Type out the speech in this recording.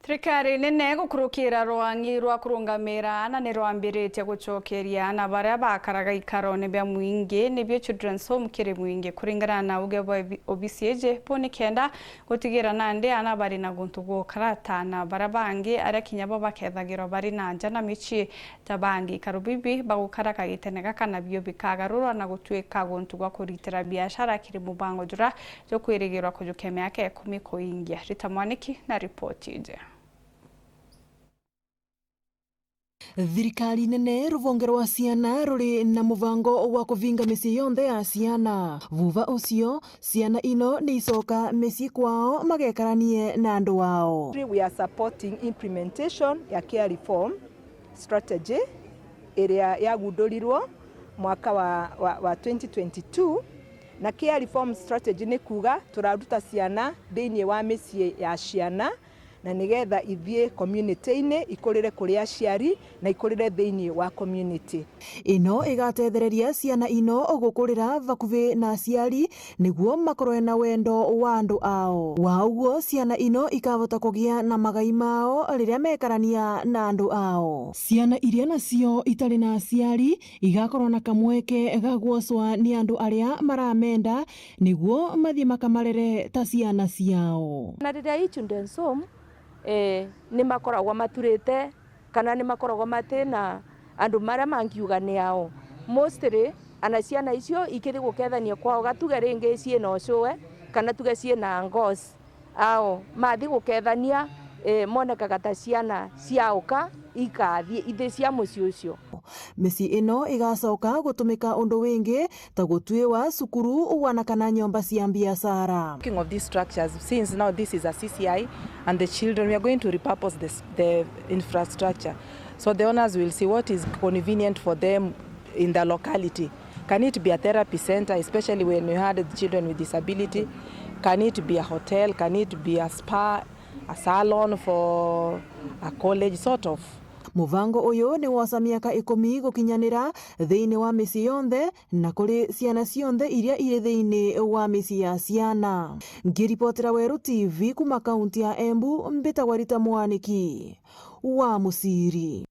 Thirikari nene gukurukira rwangi rwa kurungamira na ni rwambiritie gucokeria ana baria bakaraga ikarone bia muingi nibio children's home kiri muingi kuringana na uge bwa obisieje pone KENDA gutigira nande ana bari na guntu gukarata na barabangi aria kinyabo bakethagiro bari na nja na michi tabangi IKARO BIBI bagukaraga gitenega kana bio bikagarurwa na gutwika guntu gwa kuritira biashara kiri mubango jura jo kwirigirwa kujuke miaka 10 kuingia ritamwaniki na ripoti ije. Thirikari nene ruvonge rwa ciana ruri na muvango wa kuvinga micii yonthe ya ciana. Vuva ucio ciana ino ni icoka micii kwao magekaranie na andu wao. We are supporting implementation ya care reform strategy area yagundurirwo mwaka wa 2022 na care reform strategy ni kuga turaruta ciana thiini wa micii ya ciana na nigetha ithie community-ini ikurire kuri aciari na ikurire thiini wa community. Ino igatethereria ciana ino gukurira vakuvi na aciari niguo makorwe na wendo wa andu ao. Wauguo ciana ino ikavota kugia na magai mao riria mekarania na andu ao. Ciana iria nacio itari na aciari igakorwo na kamweke gagwocwa ni andu aria maramenda niguo mathie makamarere ta ciana ciao. Na riria children's home ni makoragwo maturite kana ni makoragwo matena andu maria mangiuga ni ao mostly ana ciana icio ikiri gukethania kwao gatuge ringi ciena ucue kana tuge ciena ngos ao mathi gukethania monekaga ta ciana ciauka ikathie ithe cia muci ucio. Micii ino igacoka gutumika undu wingi ta gutwiwa cukuru wana kana nyomba cia biacara. Speaking of these structures, since now this is a CCI and the children, we are going to repurpose the infrastructure. So the owners will see what is convenient for them in the locality. Can it be a therapy center, especially when you had the children with disability? Can it be a hotel? Can it be a spa, a salon for a college, sort of? Muvango uyu ni woca miaka 10 gukinyanira thiini wa micii yonthe na kuri ciana cionthe iria iri thiini wa micii ya ciana. Ngiripotera Weru TV kuma kaunti ya Embu mbitagwa Rita Mwaniki wa Musiri.